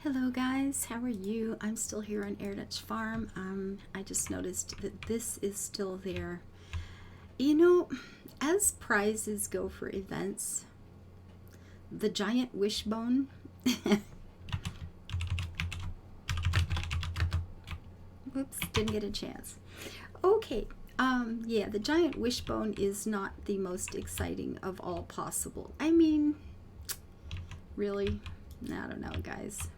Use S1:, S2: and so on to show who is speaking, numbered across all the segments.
S1: Hello guys, how are you? I'm still here on Air Dutch Farm. I just noticed that this is still there. You know, as prizes go for events, the giant wishbone. Whoops, didn't get a chance. Okay, yeah, the giant wishbone is not the most exciting of all possible. I mean, really? I don't know, guys.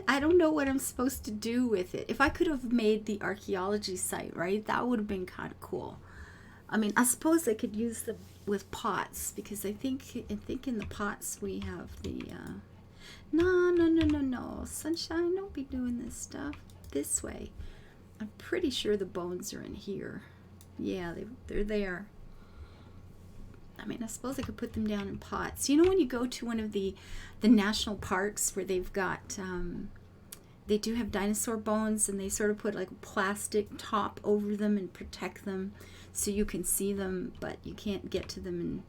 S1: I don't know what I'm supposed to do with it. If I could have made the archaeology site, right, that would have been kind of cool. I mean, I suppose I could use them with pots because I think in the pots we have the no, sunshine, don't be doing this stuff this way. I'm pretty sure the bones are in here. Yeah, they're there. I mean, I suppose I could put them down in pots. You know, when you go to one of the national parks where they've got, they do have dinosaur bones, and they sort of put like a plastic top over them and protect them so you can see them, but you can't get to them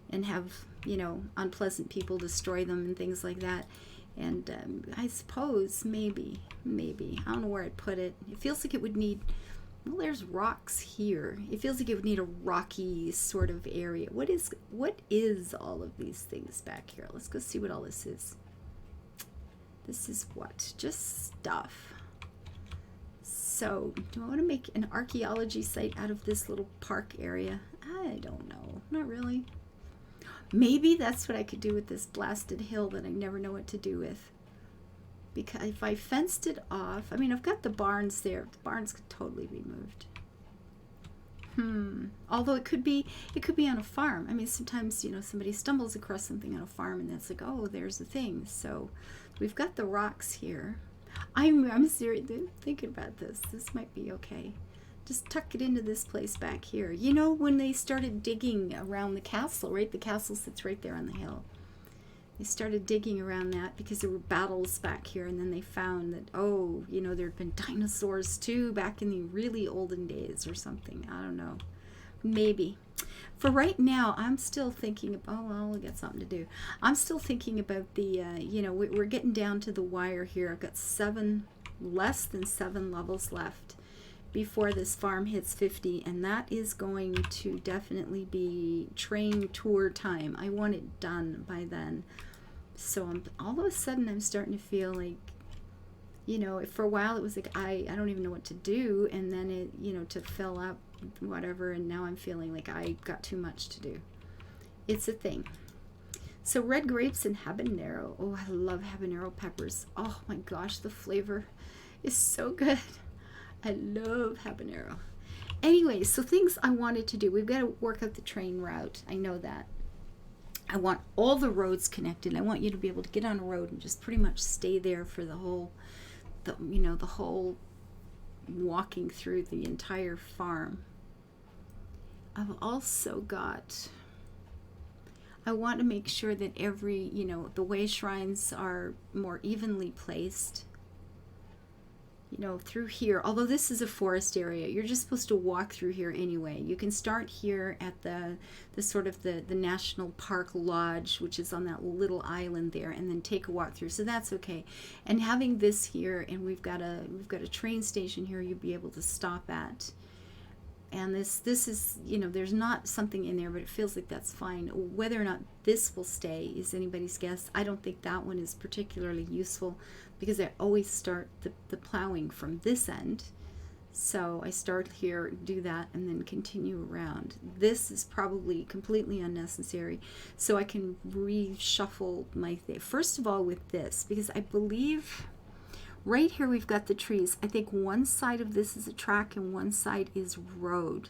S1: and have, you know, unpleasant people destroy them and things like that. And I suppose maybe, I don't know where I'd put it. It feels like it would need, well, there's rocks here. It feels like it would need a rocky sort of area. What is all of these things back here? Let's go see what all this is. This is what? Just stuff. So, do I want to make an archaeology site out of this little park area? I don't know. Not really. Maybe that's what I could do with this blasted hill that I never know what to do with. Because if I fenced it off, I mean, I've got the barns there. The barns could totally be moved. Although it could be on a farm. I mean, sometimes, you know, somebody stumbles across something on a farm and that's like, oh, there's the thing. So we've got the rocks here. I'm seriously thinking about this. This might be okay. Just tuck it into this place back here. You know, when they started digging around the castle, right? The castle sits right there on the hill. They started digging around that because there were battles back here, and then they found that, oh, you know, there had been dinosaurs too back in the really olden days or something. I don't know. Maybe. For right now, I'm still thinking about, oh, well, we got something to do. I'm still thinking about the, you know, we're getting down to the wire here. I've got less than 7 levels left before this farm hits 50, and that is going to definitely be train tour time. I want it done by then. So all of a sudden I'm starting to feel like, you know, for a while it was like I don't even know what to do, and then it, you know, to fill up whatever, and now I'm feeling like I got too much to do. It's a thing. So red grapes and habanero. Oh, I love habanero peppers. Oh my gosh, the flavor is so good. I love habanero. Anyway, so things I wanted to do. We've got to work out the train route. I know that. I want all the roads connected. I want you to be able to get on a road and just pretty much stay there for the whole walking through the entire farm. I've also got, I want to make sure that every, you know, the way shrines are more evenly placed. You know, through here, although this is a forest area, you're just supposed to walk through here anyway. You can start here at the sort of the National Park Lodge, which is on that little island there, and then take a walk through. So that's okay. And having this here, and we've got a train station here you'll be able to stop at. And this is, you know, there's not something in there, but it feels like that's fine. Whether or not this will stay is anybody's guess. I don't think that one is particularly useful because I always start the plowing from this end. So I start here, do that, and then continue around. This is probably completely unnecessary. So I can reshuffle my thing. First of all with this, because I believe right here we've got the trees. I think one side of this is a track and one side is road,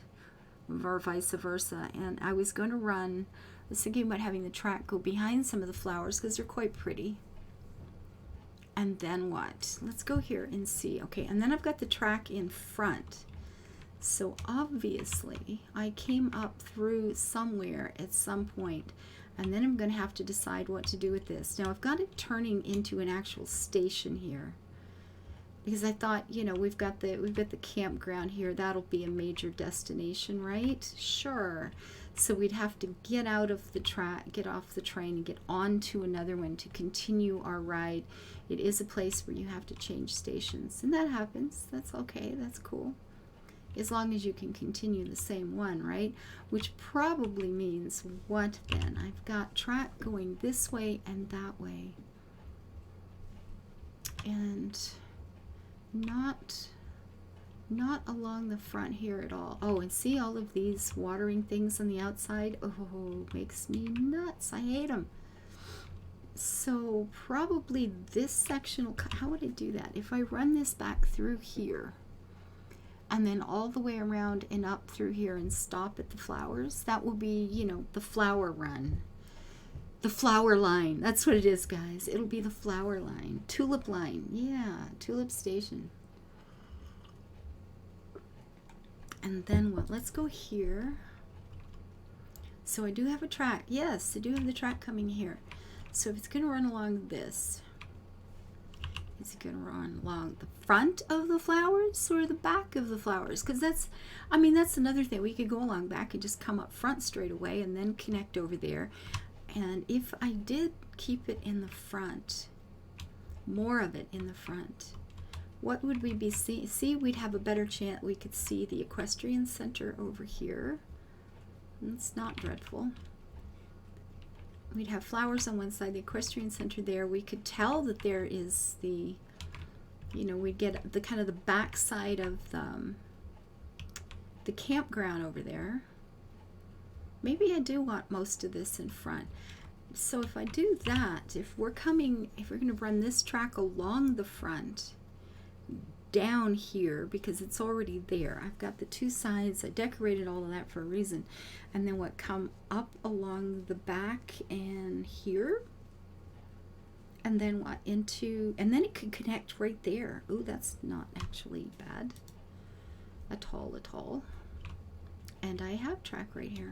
S1: or vice versa. And I was going to I was thinking about having the track go behind some of the flowers because they're quite pretty. And then what? Let's go here and see. Okay, and then I've got the track in front. So obviously I came up through somewhere at some point, and then I'm going to have to decide what to do with this. Now I've got it turning into an actual station here, because I thought, you know, we've got the campground here. That'll be a major destination, right? Sure. So we'd have to get out of the track, get off the train, and get onto another one to continue our ride. It is a place where you have to change stations, and that happens. That's okay. That's cool. As long as you can continue the same one, right? Which probably means what then? I've got track going this way and that way. And not along the front here at all. Oh, and see all of these watering things on the outside? Oh, makes me nuts. I hate them. So probably this section will, how would I do that? If I run this back through here, and then all the way around and up through here and stop at the flowers, that will be, you know, the flower run. The flower line. That's what it is, guys. It'll be the flower line. Tulip line. Yeah, tulip station. And then what? Let's go here. So I do have a track. Yes, I do have the track coming here. So if it's going to run along this, is it going to run along the front of the flowers or the back of the flowers? Because that's, I mean, that's another thing. We could go along back and just come up front straight away and then connect over there. And if I did keep it in the front, more of it in the front, what would we be seeing? See, we'd have a better chance. We could see the equestrian center over here. It's not dreadful. We'd have flowers on one side, the equestrian center there. We could tell that there is the, you know, we'd get the kind of the back side of the campground over there. Maybe I do want most of this in front. So if I do that, if we're going to run this track along the front, down here, because it's already there. I've got the two sides. I decorated all of that for a reason. And then what, come up along the back and here, and then what, into, and then it could connect right there. Ooh, that's not actually bad at all. And I have track right here.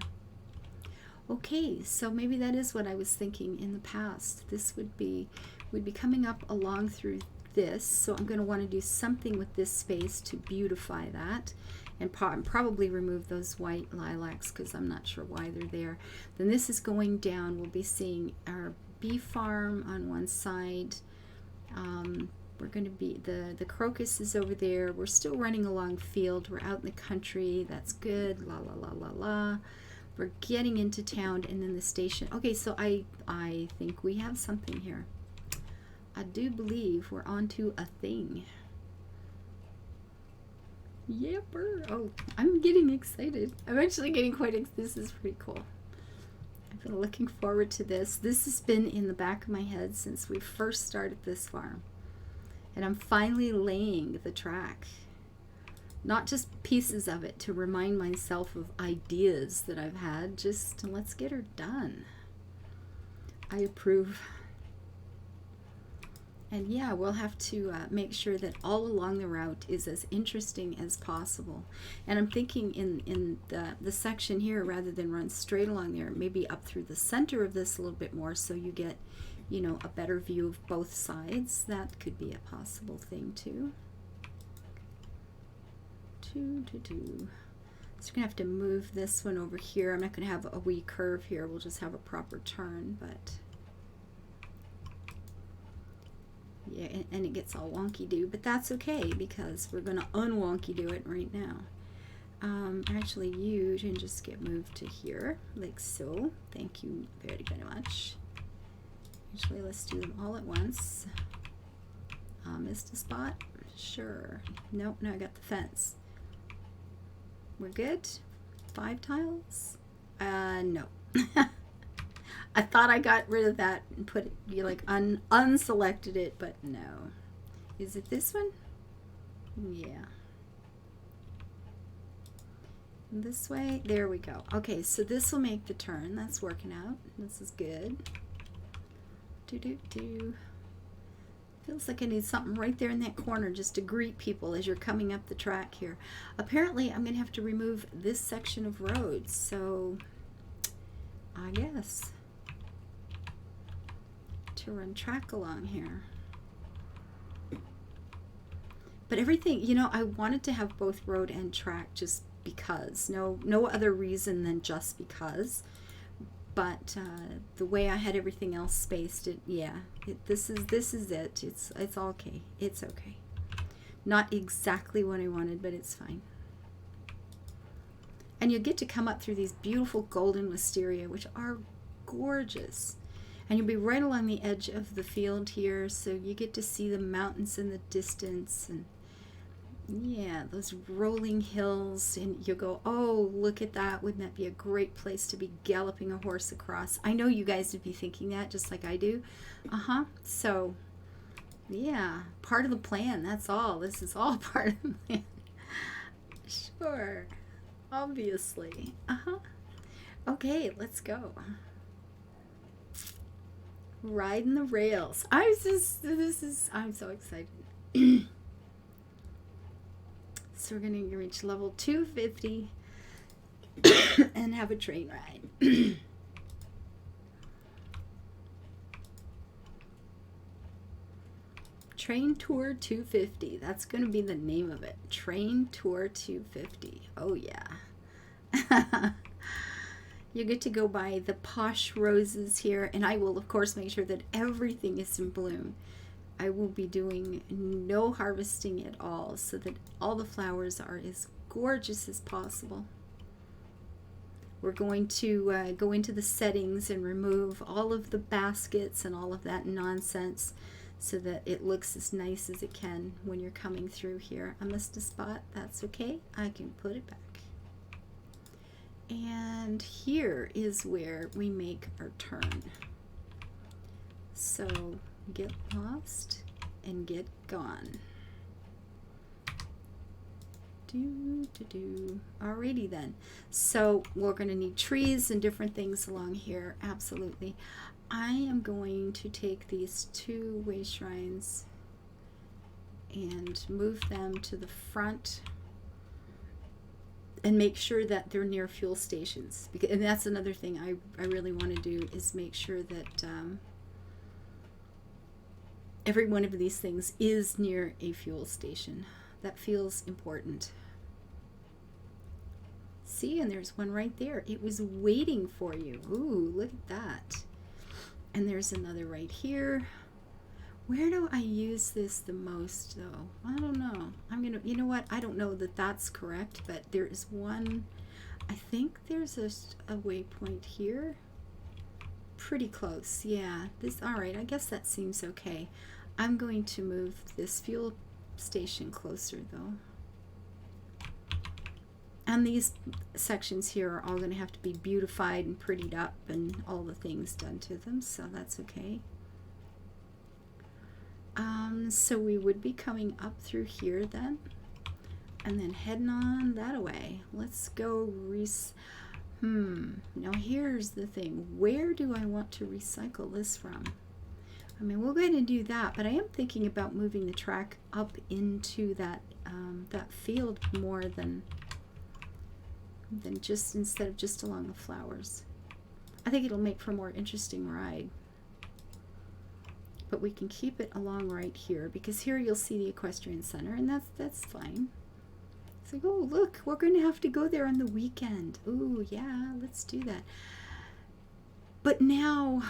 S1: Okay, so maybe that is what I was thinking in the past. This would be, we'd be coming up along through this, so I'm going to want to do something with this space to beautify that, and probably remove those white lilacs because I'm not sure why they're there. Then this is going down. We'll be seeing our bee farm on one side. We're going to be, the crocus is over there. We're still running along field. We're out in the country. That's good. La la la la la. We're getting into town, and then the station. Okay, so I think we have something here. I do believe we're onto a thing. Yepper. Oh, I'm getting excited. I'm actually getting quite excited. This is pretty cool. I've been looking forward to this. This has been in the back of my head since we first started this farm. And I'm finally laying the track. Not just pieces of it to remind myself of ideas that I've had. Just let's get her done. I approve. And yeah, we'll have to make sure that all along the route is as interesting as possible. And I'm thinking in the section here, rather than run straight along there, maybe up through the center of this a little bit more, so you get, you know, a better view of both sides. That could be a possible thing too. So we're gonna have to move this one over here. I'm not gonna have a wee curve here. We'll just have a proper turn, but yeah, and it gets all wonky-do, but that's okay because we're gonna un-wonky-do it right now. Actually, you can just get moved to here, like so. Thank you very, very much. Actually, let's do them all at once. Missed a spot? Sure. Nope, now I got the fence. We're good? 5 tiles? No. I thought I got rid of that and put it, you like unselected it, but no. Is it this one? Yeah. This way? There we go. Okay, so this will make the turn. That's working out. This is good. Feels like I need something right there in that corner just to greet people as you're coming up the track here. Apparently, I'm going to have to remove this section of road, so I guess to run track along here. But everything, you know, I wanted to have both road and track just because. No other reason than just because. But the way I had everything else spaced, this is it. It's okay. It's okay. Not exactly what I wanted, but it's fine. And you'll get to come up through these beautiful golden wisteria, which are gorgeous. And you'll be right along the edge of the field here, so you get to see the mountains in the distance, and yeah, those rolling hills, and you'll go, oh, look at that. Wouldn't that be a great place to be galloping a horse across? I know you guys would be thinking that just like I do. So, yeah, part of the plan, that's all. This is all part of the plan. Sure, obviously. Okay, let's go. Riding the rails. I'm so excited. So we're going to reach level 250 and have a train ride. Train Tour 250. That's going to be the name of it. Train Tour 250. Oh, yeah. You get to go by the posh roses here, and I will, of course, make sure that everything is in bloom. I will be doing no harvesting at all, so that all the flowers are as gorgeous as possible. We're going to go into the settings and remove all of the baskets and all of that nonsense, so that it looks as nice as it can when you're coming through here. I missed a spot. That's okay. I can put it back. And here is where we make our turn. So get lost and get gone. Alrighty then. So we're going to need trees and different things along here. Absolutely. I am going to take these two way shrines and move them to the front and make sure that they're near fuel stations. And that's another thing I really want to do, is make sure that every one of these things is near a fuel station. That feels important. See, and there's one right there. It was waiting for you. Ooh, look at that. And there's another right here. Where do I use this the most, though? I don't know. You know what? I don't know that that's correct, but there is one. I think there's a waypoint here. Pretty close. Yeah. All right. I guess that seems okay. I'm going to move this fuel station closer, though. And these sections here are all going to have to be beautified and prettied up and all the things done to them, so that's okay. So we would be coming up through here then, and then heading on that way. Let's go now here's the thing. Where do I want to recycle this from? I mean, we'll go ahead and do that, but I am thinking about moving the track up into that that field more than just, instead of just along the flowers. I think it'll make for a more interesting ride. But we can keep it along right here, because here you'll see the equestrian center, and that's fine. It's like, oh, look, we're going to have to go there on the weekend. Ooh, yeah, let's do that. But now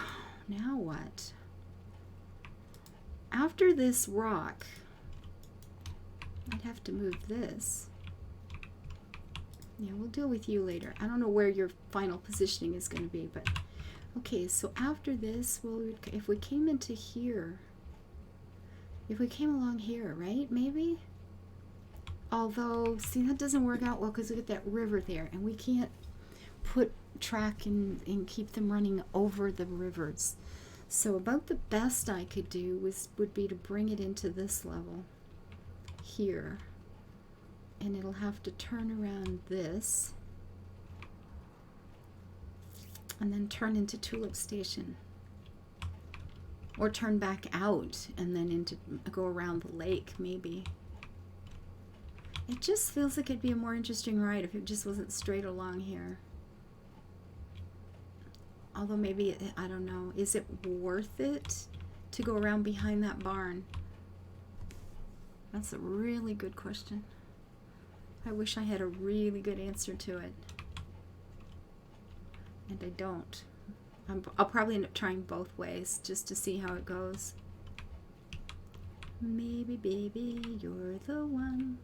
S1: what? After this rock, I'd have to move this. Yeah, we'll deal with you later. I don't know where your final positioning is going to be, but okay, so after this, well, if we came into here, if we came along here, right, maybe? Although, see, that doesn't work out well, because look at that river there, and we can't put track and keep them running over the rivers. So about the best I could do would be to bring it into this level here. And it'll have to turn around this and then turn into Tulip Station, or turn back out and then go around the lake, maybe. It just feels like it'd be a more interesting ride if it just wasn't straight along here. Although maybe, I don't know, is it worth it to go around behind that barn? That's a really good question. I wish I had a really good answer to it. And I don't. I'll probably end up trying both ways just to see how it goes. Maybe, baby, you're the one.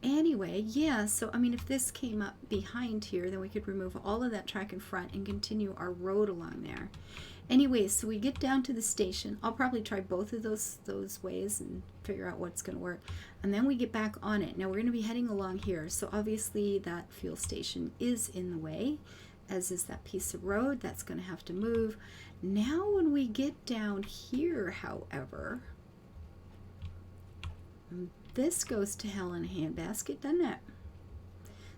S1: Anyway, yeah, so I mean, if this came up behind here, then we could remove all of that track in front and continue our road along there. Anyway, so we get down to the station. I'll probably try both of those ways and figure out what's going to work. And then we get back on it. Now we're going to be heading along here. So obviously that fuel station is in the way, as is that piece of road. That's going to have to move. Now when we get down here, however, this goes to hell in a handbasket, doesn't it?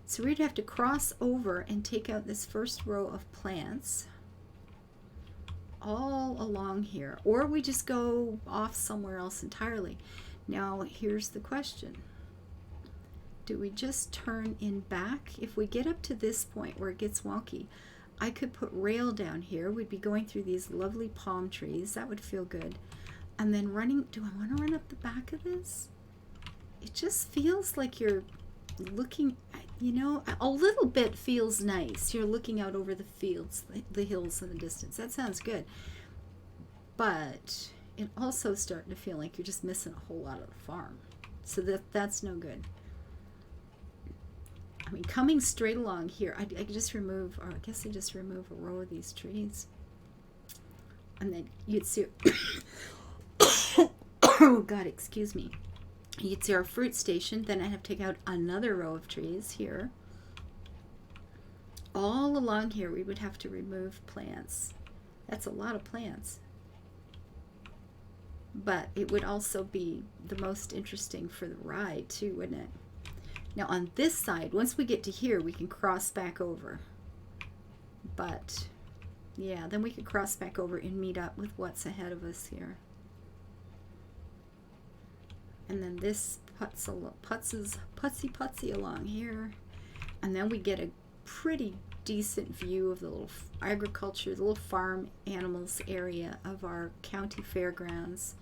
S1: So we'd have to cross over and take out this first row of plants all along here, or we just go off somewhere else entirely. Now here's the question: do we just turn in back? If we get up to this point where it gets wonky, I could put rail down here. We'd be going through these lovely palm trees. That would feel good. And then running, do I want to run up the back of this? It just feels like you're looking at, you know, a little bit feels nice. You're looking out over the fields, the hills in the distance. That sounds good. But it also starting to feel like you're just missing a whole lot of the farm. So that's no good. I mean, coming straight along here, I could just remove, or I guess I just remove a row of these trees. And then you'd see, oh God, excuse me. You'd see our fruit station. Then I'd have to take out another row of trees here. All along here, we would have to remove plants. That's a lot of plants. But it would also be the most interesting for the ride too, wouldn't it? Now on this side, once we get to here, we can cross back over. But yeah, then we could cross back over and meet up with what's ahead of us here. And then this putsy along here. And then we get a pretty decent view of the little agriculture, the little farm animals area of our county fairgrounds.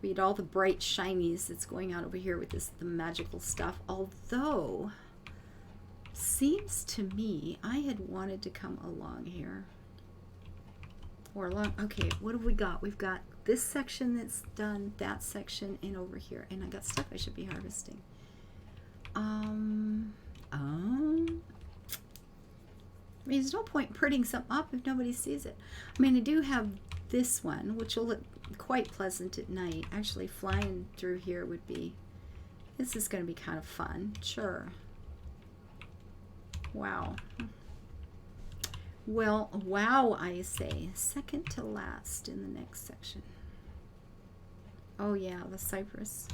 S1: We had all the bright shinies that's going on over here with the magical stuff. Although, seems to me, I had wanted to come along here. Or along, okay, what have we got? We've got this section that's done, that section, and over here. And I got stuff I should be harvesting. I mean, there's no point putting something up if nobody sees it. I mean, I do have this one, which will look quite pleasant at night. Actually, flying through here would be, this is going to be kind of fun. Sure. Wow. Well, wow, I say. Second to last in the next section. Oh, yeah, the cypress.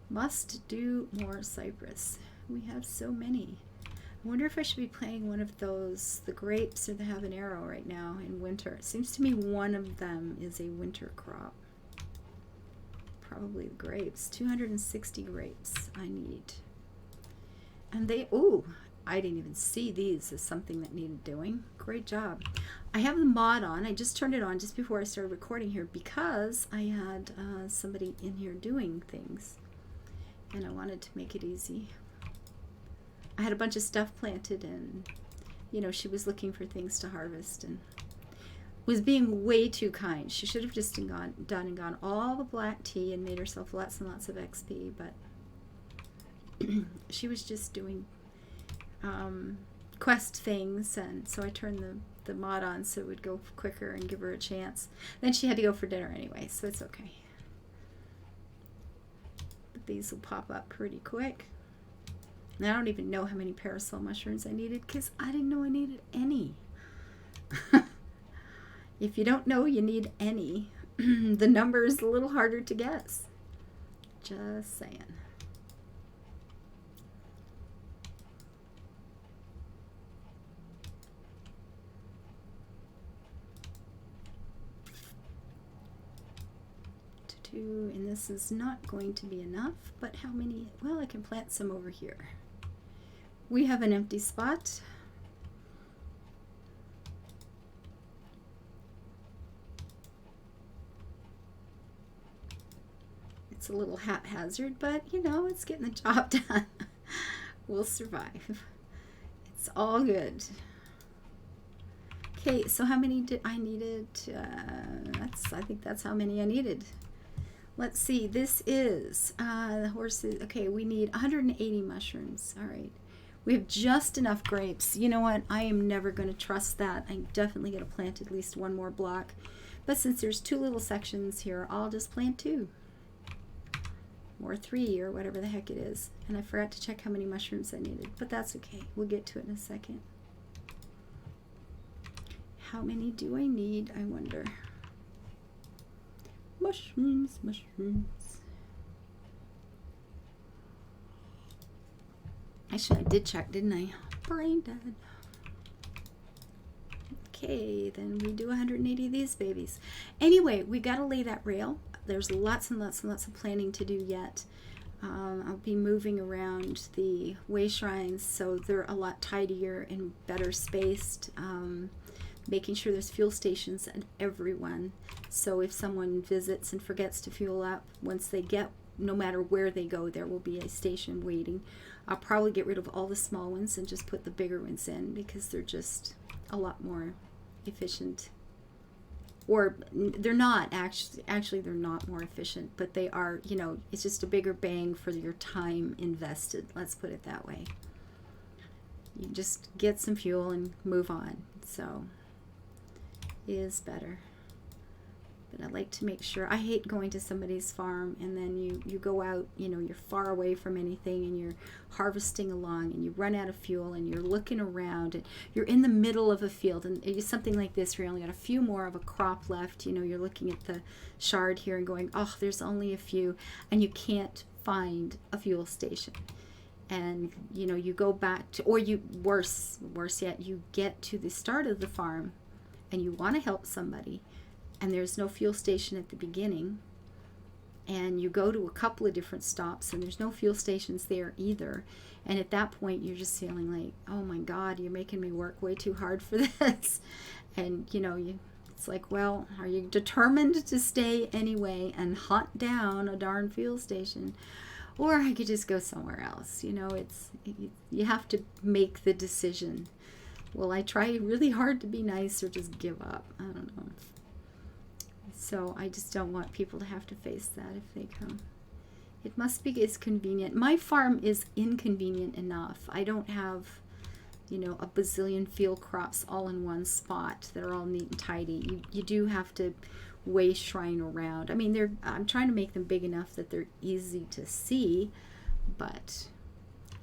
S1: Must do more cypress. We have so many. I wonder if I should be playing one of those, the grapes or the habanero right now in winter. It seems to me one of them is a winter crop. Probably the grapes. 260 grapes I need. And they, ooh, I didn't even see these as something that needed doing. Great job. I have the mod on. I just turned it on just before I started recording here because I had somebody in here doing things. And I wanted to make it easy. I had a bunch of stuff planted and, you know, she was looking for things to harvest and was being way too kind. She should have just gone all the black tea and made herself lots and lots of XP, but she was just doing quest things, and so I turned the mod on so it would go quicker and give her a chance. Then she had to go for dinner anyway, so it's okay. But these will pop up pretty quick. And I don't even know how many parasol mushrooms I needed because I didn't know I needed any. If you don't know you need any, the number is a little harder to guess. Just saying. And this is not going to be enough, but how many? Well, I can plant some over here. We have an empty spot. It's a little haphazard, but you know, it's getting the job done. We'll survive. It's all good. Okay, so how many did I needed? I think that's how many I needed. Let's see. This is the horses. Okay, we need 180 mushrooms. All right. We have just enough grapes. You know what? I am never going to trust that. I'm definitely going to plant at least one more block. But since there's two little sections here, I'll just plant two. Or three, or whatever the heck it is. And I forgot to check how many mushrooms I needed. But that's okay. We'll get to it in a second. How many do I need, I wonder? Mushrooms, mushrooms. Actually, I did check, didn't I? Brain dead. Okay, then we do 180 of these babies. Anyway, we got to lay that rail. There's lots and lots and lots of planning to do yet. I'll be moving around the way shrines so they're a lot tidier and better spaced. Making sure there's fuel stations at every one. So if someone visits and forgets to fuel up, once they get, no matter where they go, there will be a station waiting. I'll probably get rid of all the small ones and just put the bigger ones in because they're just a lot more efficient. Or they're not, actually they're not more efficient, but they are, you know, it's just a bigger bang for your time invested. Let's put it that way. You just get some fuel and move on. So is better. But I like to make sure, I hate going to somebody's farm and then you go out, you know, you're far away from anything and you're harvesting along and you run out of fuel and you're looking around and you're in the middle of a field and it's something like this where you only got a few more of a crop left, you know, you're looking at the shard here and going, oh, there's only a few, and you can't find a fuel station. And you know, you go back to, or you, worse yet, you get to the start of the farm and you want to help somebody and there's no fuel station at the beginning, and you go to a couple of different stops and there's no fuel stations there either, and at that point you're just feeling like, oh my God, you're making me work way too hard for this. And you know, it's like, well, are you determined to stay anyway and hunt down a darn fuel station? Or I could just go somewhere else. You know, you have to make the decision. Will I try really hard to be nice or just give up? I don't know. So I just don't want people to have to face that if they come. It must be as convenient. My farm is inconvenient enough. I don't have, you know, a bazillion field crops all in one spot that are all neat and tidy. You do have to way shrine around. I mean, I'm trying to make them big enough that they're easy to see, but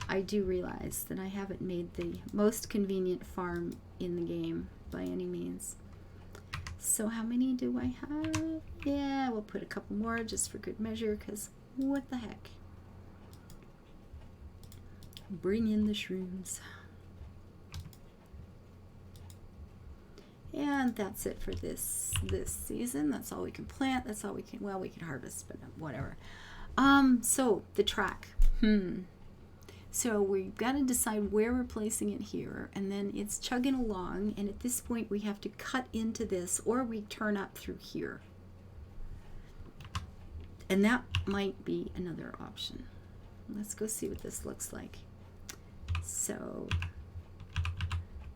S1: I do realize that I haven't made the most convenient farm in the game by any means. So how many do I have? Yeah, we'll put a couple more just for good measure, because what the heck. Bring in the shrooms. And that's it for this season. That's all we can plant. That's all we can, well, we can harvest, but whatever. So the track. So we've got to decide where we're placing it here, and then it's chugging along, and at this point we have to cut into this, or we turn up through here. And that might be another option. Let's go see what this looks like. So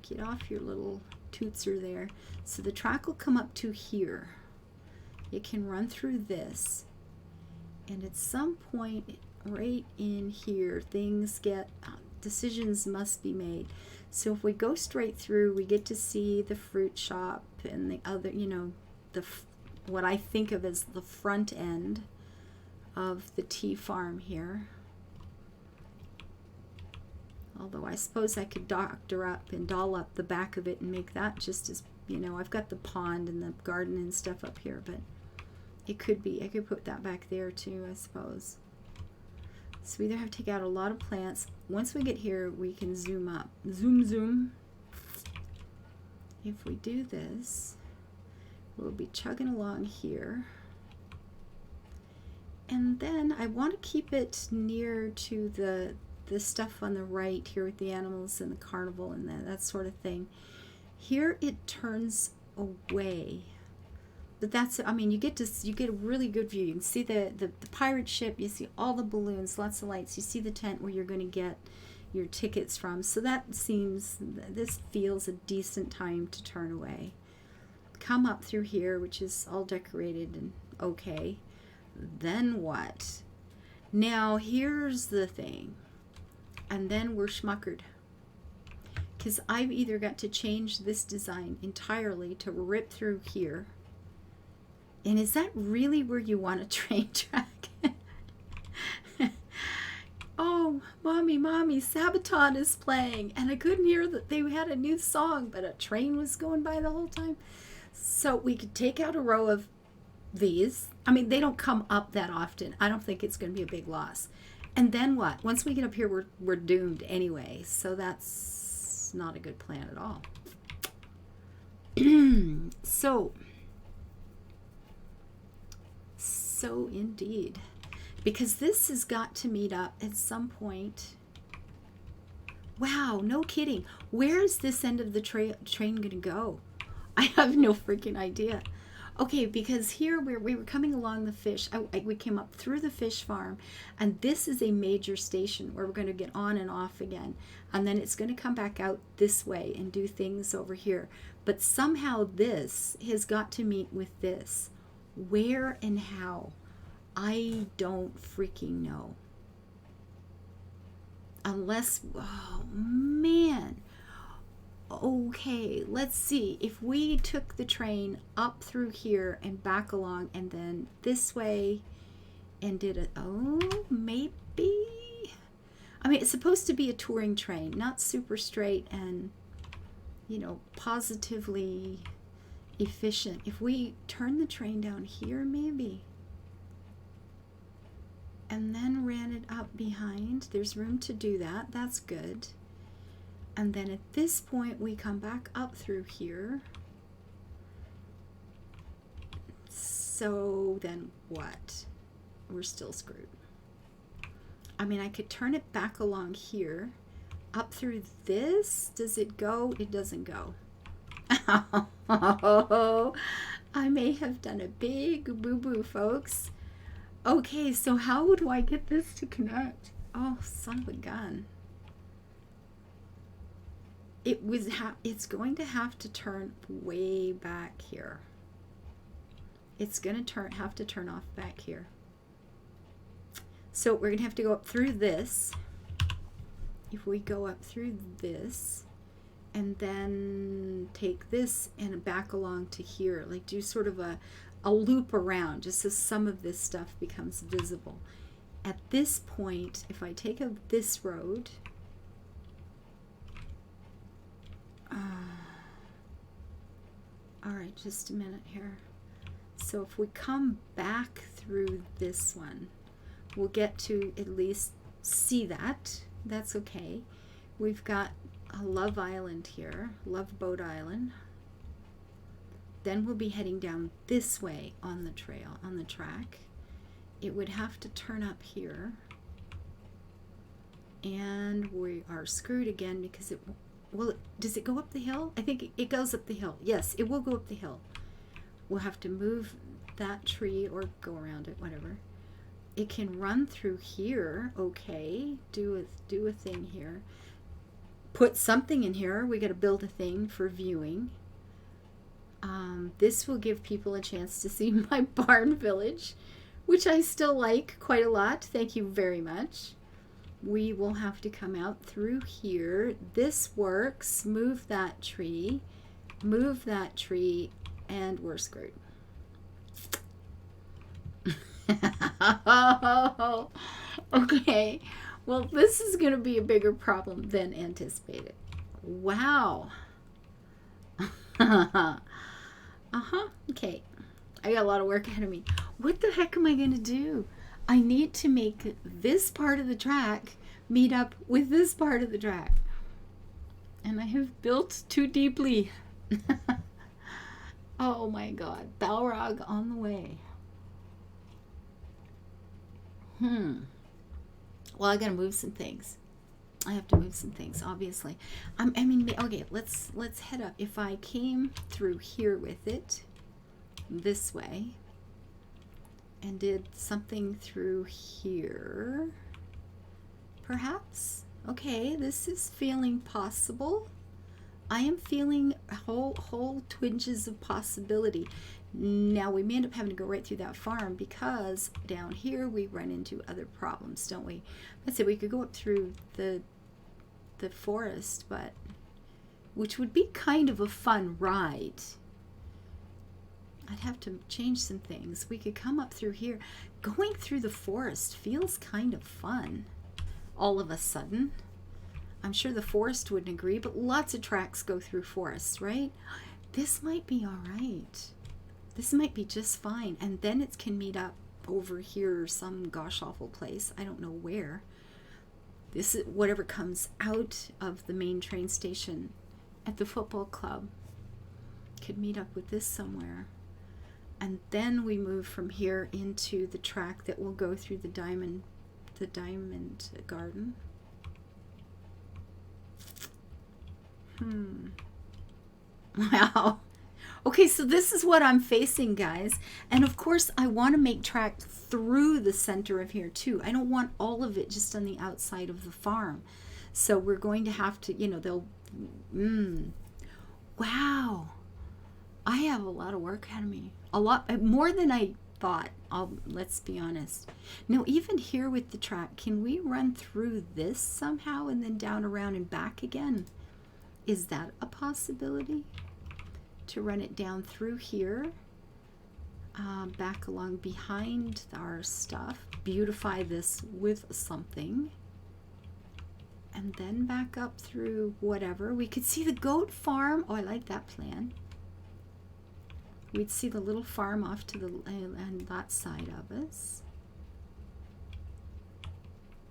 S1: get off your little tootser there. So the track will come up to here. It can run through this, and at some point right in here things get, decisions must be made. So if we go straight through, we get to see the fruit shop and the other, you know, what I think of as the front end of the tea farm here. Although I suppose I could doctor up and doll up the back of it and make that just as, you know, I've got the pond and the garden and stuff up here, but it could be, I could put that back there too, I suppose. So we either have to take out a lot of plants. Once we get here, we can zoom up. Zoom, zoom. If we do this, we'll be chugging along here. And then I want to keep it near to the stuff on the right here with the animals and the carnival and that sort of thing. Here it turns away. But that's, I mean, you get a really good view. You can see the pirate ship, you see all the balloons, lots of lights, you see the tent where you're going to get your tickets from. So this feels a decent time to turn away. Come up through here, which is all decorated and okay. Then what? Now here's the thing. And then we're schmuckered. Because I've either got to change this design entirely to rip through here. And is that really where you want a train track? Oh, mommy, Sabaton is playing. And I couldn't hear that they had a new song, but a train was going by the whole time. So we could take out a row of these. I mean, they don't come up that often. I don't think it's going to be a big loss. And then what? Once we get up here, we're doomed anyway. So that's not a good plan at all. So indeed. Because this has got to meet up at some point. Wow, no kidding. Where is this end of the train going to go? I have no freaking idea. Okay, because here we were coming along the fish. We came up through the fish farm, and this is a major station where we're going to get on and off again. And then it's going to come back out this way and do things over here. But somehow this has got to meet with this. Where and how? I don't freaking know. Unless, oh man. Okay, let's see. If we took the train up through here and back along and then this way and did it, oh, maybe. I mean, it's supposed to be a touring train, not super straight and, you know, positively efficient. If we turn the train down here, maybe. And then ran it up behind. There's room to do that. That's good. And then at this point, we come back up through here. So then what? We're still screwed. I mean, I could turn it back along here. Up through this. Does it go? It doesn't go. Oh, I may have done a big boo-boo, folks. Okay, so how do I get this to connect? Oh, son of a gun. It's going to have to turn way back here. It's going to have to turn off back here. So we're going to have to go up through this. If we go up through this and then take this and back along to here, like do sort of a loop around just so some of this stuff becomes visible. At this point, if I take up this road, all right, just a minute here. So if we come back through this one, we'll get to at least see that. That's okay. We've got a Love Island here, Love Boat Island. Then we'll be heading down this way on the trail, on the track. It would have to turn up here. And we are screwed again because does it go up the hill? I think it goes up the hill. Yes, it will go up the hill. We'll have to move that tree or go around it, whatever. It can run through here. Okay, do a thing here. Put something in here. We got to build a thing for viewing. This will give people a chance to see my barn village, which I still like quite a lot. Thank you very much. We will have to come out through here. This works. Move that tree, and we're screwed. Okay. Well, this is going to be a bigger problem than anticipated. Wow. Okay. I got a lot of work ahead of me. What the heck am I going to do? I need to make this part of the track meet up with this part of the track. And I have built too deeply. Oh my God. Balrog on the way. Well, I gotta move some things. I have to move some things, obviously. I mean, okay, let's head up. If I came through here with it, this way and did something through here, perhaps. Okay, this is feeling possible. I am feeling whole twinges of possibility. Now, we may end up having to go right through that farm because down here we run into other problems, don't we? Let's say we could go up through the forest, but which would be kind of a fun ride. I'd have to change some things. We could come up through here. Going through the forest feels kind of fun all of a sudden. I'm sure the forest wouldn't agree, but lots of tracks go through forests, right? This might be all right. This might be just fine. And then it can meet up over here, some gosh awful place. I don't know where. This is whatever comes out of the main train station at the football club. Could meet up with this somewhere. And then we move from here into the track that will go through the diamond garden. Wow. Okay, so this is what I'm facing, guys. And of course, I want to make track through the center of here too. I don't want all of it just on the outside of the farm. So we're going to have to, they'll, wow. I have a lot of work ahead of me. A lot more than I thought. Let's be honest. Now, even here with the track, can we run through this somehow and then down around and back again? Is that a possibility? To run it down through here, back along behind our stuff, beautify this with something, and then back up through whatever. We could see the goat farm. Oh, I like that plan. We'd see the little farm off to the and that side of us.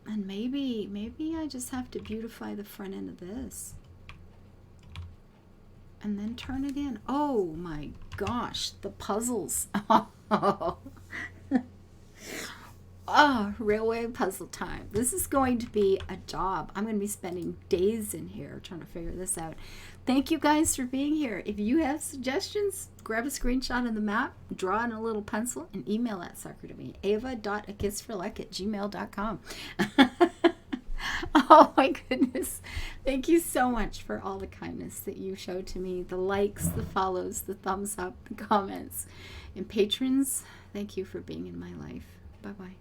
S1: And maybe I just have to beautify the front end of this. And then turn it in. Oh my gosh, the puzzles. Oh, railway puzzle time. This is going to be a job. I'm going to be spending days in here trying to figure this out. Thank you guys for being here. If you have suggestions, grab a screenshot of the map, draw in a little pencil, and email that sucker to me. ava.akissforluck@gmail.com. Oh my goodness. Thank you so much for all the kindness that you show to me. The likes, the follows, the thumbs up, the comments. And patrons, thank you for being in my life. Bye-bye.